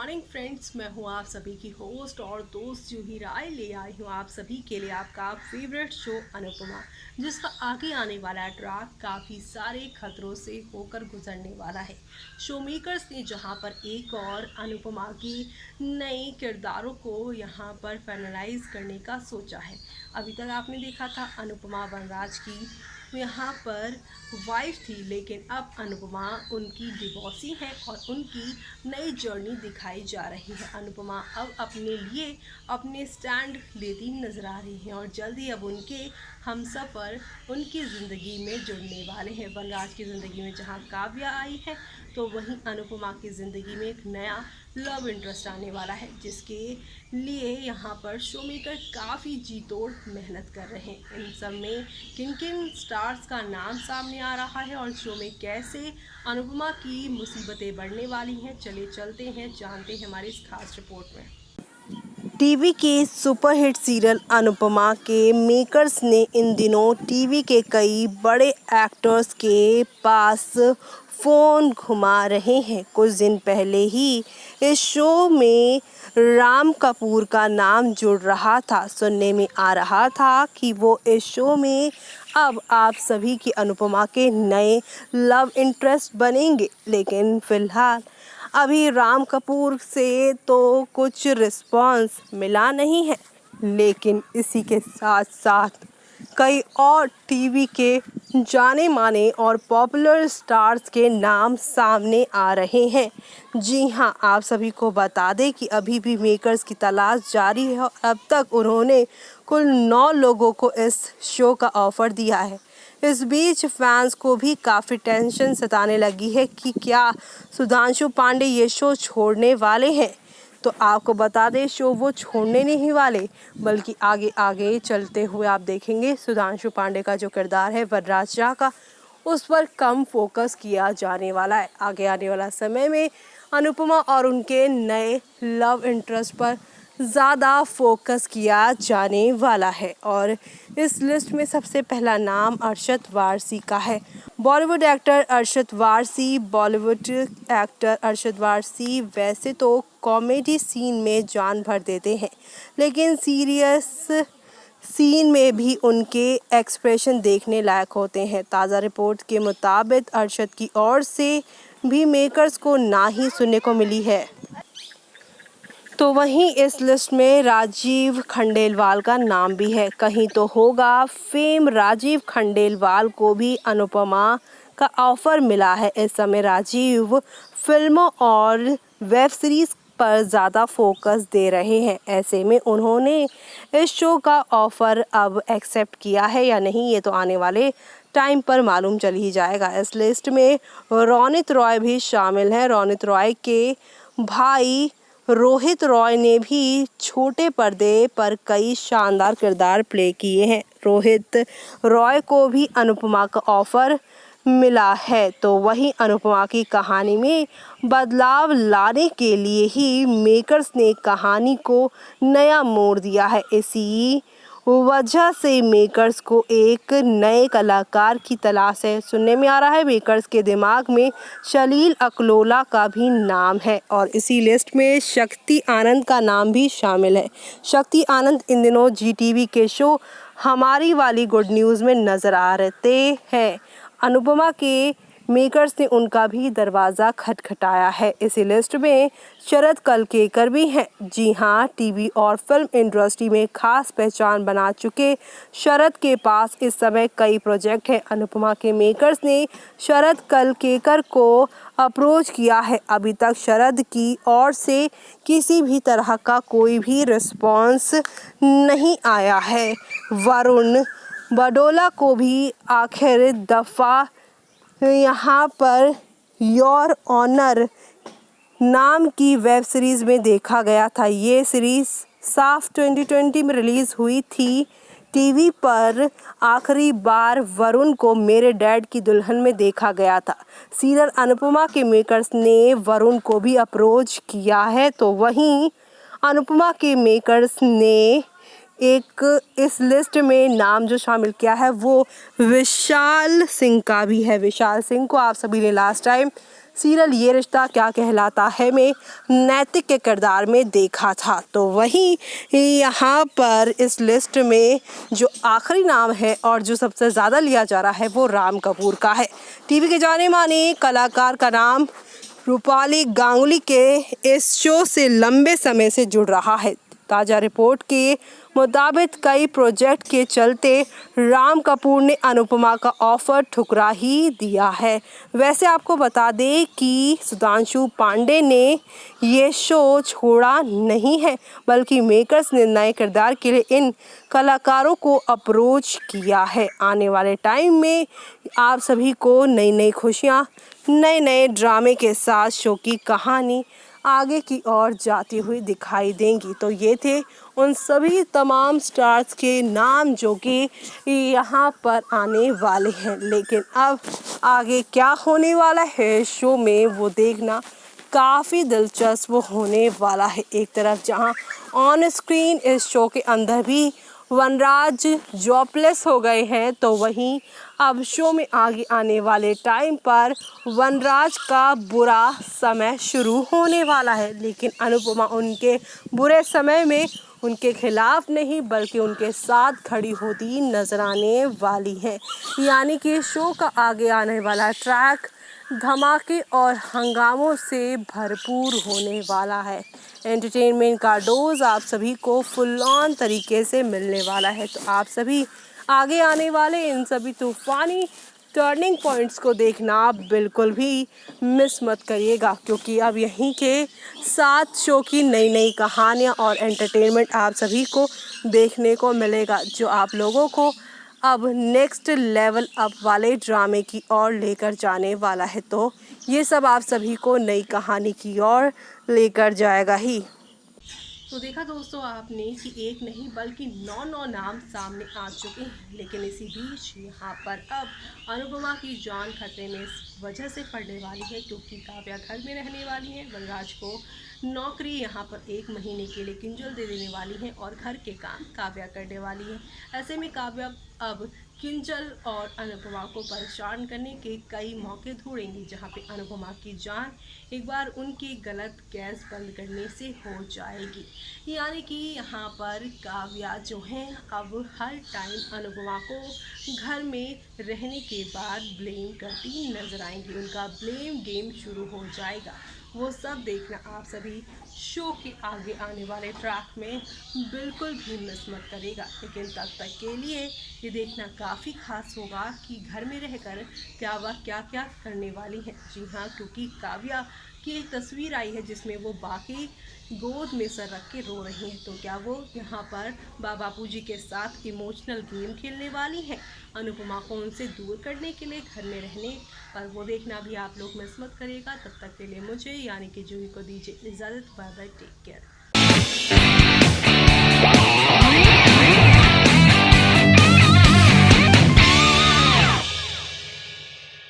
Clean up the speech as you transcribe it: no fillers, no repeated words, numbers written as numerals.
Morning friends, मैं हूँ आप सभी की होस्ट और दोस्त जूही राय। ले आई हूँ आप सभी के लिए आपका फेवरेट शो अनुपमा, जिसका आगे आने वाला ट्रैक काफ़ी सारे खतरों से होकर गुजरने वाला है। शो मेकर्स ने जहाँ पर एक और अनुपमा की नए किरदारों को यहाँ पर फाइनलाइज करने का सोचा है। अभी तक आपने देखा था अनुपमा वनराज की यहाँ पर वाइफ थी, लेकिन अब अनुपमा उनकी डिवोर्सी है और उनकी नई जर्नी दिखाई जा रही है। अनुपमा अब अपने लिए अपने स्टैंड लेती नजर आ रही हैं और जल्दी अब उनके हमसफ़र उनकी ज़िंदगी में जुड़ने वाले हैं। वनराज की ज़िंदगी में जहाँ काव्या आई है, तो वहीं अनुपमा की ज़िंदगी में एक नया लव इंटरेस्ट आने वाला है, जिसके लिए यहाँ पर शो मेकर काफ़ी जी तोड़ मेहनत कर रहे हैं। इन सब में किन किन स्टार्स का नाम सामने आ रहा है और शो में कैसे अनुपमा की मुसीबतें बढ़ने वाली हैं, चले चलते हैं, जानते हैं हमारी इस खास रिपोर्ट में। टीवी के सुपरहिट सीरियल अनुपमा के मेकर्स ने इन दिनों टीवी के कई बड़े एक्टर्स के पास फ़ोन घुमा रहे हैं। कुछ दिन पहले ही इस शो में राम कपूर का नाम जुड़ रहा था। सुनने में आ रहा था कि वो इस शो में अब आप सभी की अनुपमा के नए लव इंटरेस्ट बनेंगे, लेकिन फ़िलहाल अभी राम कपूर से तो कुछ रिस्पांस मिला नहीं है। लेकिन इसी के साथ साथ कई और टीवी के जाने माने और पॉपुलर स्टार्स के नाम सामने आ रहे हैं। जी हां, आप सभी को बता दें कि अभी भी मेकर्स की तलाश जारी है और अब तक उन्होंने कुल 9 लोगों को इस शो का ऑफ़र दिया है। इस बीच फैंस को भी काफ़ी टेंशन सताने लगी है कि क्या सुधांशु पांडे ये शो छोड़ने वाले हैं। तो आपको बता दें, शो वो छोड़ने नहीं वाले, बल्कि आगे आगे चलते हुए आप देखेंगे सुधांशु पांडे का जो किरदार है वनराज झा का, उस पर कम फोकस किया जाने वाला है। आगे आने वाला समय में अनुपमा और उनके नए लव इंटरेस्ट पर ज़्यादा फोकस किया जाने वाला है। और इस लिस्ट में सबसे पहला नाम अरशद वारसी का है। बॉलीवुड एक्टर अरशद वारसी वैसे तो कॉमेडी सीन में जान भर देते हैं, लेकिन सीरियस सीन में भी उनके एक्सप्रेशन देखने लायक होते हैं। ताज़ा रिपोर्ट के मुताबिक अरशद की ओर से भी मेकर्स को ना ही सुनने को मिली है। तो वहीं इस लिस्ट में राजीव खंडेलवाल का नाम भी है। कहीं तो होगा फेम राजीव खंडेलवाल को भी अनुपमा का ऑफर मिला है। इस समय राजीव फिल्मों और वेब सीरीज पर ज़्यादा फोकस दे रहे हैं। ऐसे में उन्होंने इस शो का ऑफ़र अब एक्सेप्ट किया है या नहीं, ये तो आने वाले टाइम पर मालूम चल ही जाएगा। इस लिस्ट में रोनित रॉय भी शामिल हैं। रोनित रॉय के भाई रोहित रॉय ने भी छोटे पर्दे पर कई शानदार किरदार प्ले किए हैं। रोहित रॉय को भी अनुपमा का ऑफ़र मिला है। तो वहीं अनुपमा की कहानी में बदलाव लाने के लिए ही मेकर्स ने कहानी को नया मोड़ दिया है। इसी वजह से मेकर्स को एक नए कलाकार की तलाश है। सुनने में आ रहा है मेकर्स के दिमाग में सलील अकलोला का भी नाम है और इसी लिस्ट में शक्ति आनंद का नाम भी शामिल है। शक्ति आनंद इन दिनों जीटीवी के शो हमारी वाली गुड न्यूज़ में नज़र आ रहे हैं। अनुपमा के मेकर्स ने उनका भी दरवाज़ा खटखटाया है। इसी लिस्ट में शरद कलकेकर भी हैं। जी हां, टीवी और फिल्म इंडस्ट्री में खास पहचान बना चुके शरद के पास इस समय कई प्रोजेक्ट हैं। अनुपमा के मेकर्स ने शरद कलकेकर को अप्रोच किया है। अभी तक शरद की ओर से किसी भी तरह का कोई भी रिस्पॉन्स नहीं आया है। वरुण बडोला को भी आखिर दफ़ा यहाँ पर योर ऑनर नाम की वेब सीरीज़ में देखा गया था। ये सीरीज़ साफ 2020 में रिलीज़ हुई थी। टीवी पर आखिरी बार वरुण को मेरे डैड की दुल्हन में देखा गया था। सीरियल अनुपमा के मेकर्स ने वरुण को भी अप्रोच किया है। तो वहीं अनुपमा के मेकर्स ने एक इस लिस्ट में नाम जो शामिल किया है वो विशाल सिंह का भी है। विशाल सिंह को आप सभी ने लास्ट टाइम सीरियल ये रिश्ता क्या कहलाता है में नैतिक के किरदार में देखा था। तो वहीं यहाँ पर इस लिस्ट में जो आखिरी नाम है और जो सबसे ज़्यादा लिया जा रहा है वो राम कपूर का है। टीवी के जाने माने कलाकार का नाम रूपाली गांगुली के इस शो से लंबे समय से जुड़ रहा है। ताज़ा रिपोर्ट के मुताबिक कई प्रोजेक्ट के चलते राम कपूर ने अनुपमा का ऑफर ठुकरा ही दिया है। वैसे आपको बता दें कि सुधांशु पांडे ने ये शो छोड़ा नहीं है, बल्कि मेकर्स ने नए किरदार के लिए इन कलाकारों को अप्रोच किया है। आने वाले टाइम में आप सभी को नई नई खुशियाँ, नए नए ड्रामे के साथ शो की कहानी आगे की ओर जाती हुई दिखाई देंगी। तो ये थे उन सभी तमाम स्टार्स के नाम जो कि यहाँ पर आने वाले हैं, लेकिन अब आगे क्या होने वाला है शो में वो देखना काफ़ी दिलचस्प होने वाला है। एक तरफ जहाँ ऑन स्क्रीन इस शो के अंदर भी वनराज जॉबलेस हो गए हैं, तो वहीं अब शो में आगे आने वाले टाइम पर वनराज का बुरा समय शुरू होने वाला है। लेकिन अनुपमा उनके बुरे समय में उनके खिलाफ नहीं बल्कि उनके साथ खड़ी होती नजर आने वाली है। यानी कि शो का आगे आने वाला ट्रैक धमाके और हंगामों से भरपूर होने वाला है। एंटरटेनमेंट का डोज आप सभी को फुल ऑन तरीके से मिलने वाला है। तो आप सभी आगे आने वाले इन सभी तूफानी टर्निंग पॉइंट्स को देखना बिल्कुल भी मिस मत करिएगा, क्योंकि अब यहीं के 7 शो की नई नई कहानियाँ और एंटरटेनमेंट आप सभी को देखने को मिलेगा, जो आप लोगों को अब नेक्स्ट लेवल अप वाले ड्रामे की ओर लेकर जाने वाला है। तो ये सब आप सभी को नई कहानी की ओर लेकर जाएगा ही। तो देखा दोस्तों आपने कि एक नहीं बल्कि 9 नाम सामने आ चुके हैं, लेकिन इसी बीच यहाँ पर अब अनुपमा की जान खतरे में इस वजह से पड़ने वाली है क्योंकि काव्या घर में रहने वाली है। वनराज को नौकरी यहाँ पर 1 महीने के लिए किंजल दे देने वाली है और घर के काम काव्या करने वाली है। ऐसे में काव्या अब किंजल और अनुपमा को परेशान करने के कई मौके ढूंढेंगी, जहाँ पे अनुपमा की जान एक बार उनकी गलत गैस बंद करने से हो जाएगी। यानी कि यहाँ पर काव्या जो है अब हर टाइम अनुपमा को घर में रहने के बाद ब्लेम करती नजर आएंगी। उनका ब्लेम गेम शुरू हो जाएगा। वो सब देखना आप सभी शो के आगे आने वाले ट्रैक में बिल्कुल भी मिस मत करेगा। लेकिन तब तक के लिए ये देखना काफ़ी खास होगा कि घर में रहकर काव्या क्या क्या करने वाली है। जी हाँ, क्योंकि काव्या की एक तस्वीर आई है जिसमें वो बाकी गोद में सर रख के रो रही हैं। तो क्या वो यहाँ पर बापू जी के साथ इमोशनल गेम खेलने वाली हैं अनुपमा को उनसे दूर करने के लिए घर में रहने पर? वो देखना भी आप लोग मिस मत करिएगा। तब तक के लिए मुझे यानी कि जूही को दीजिए इजाज़त। Bye bye, take care.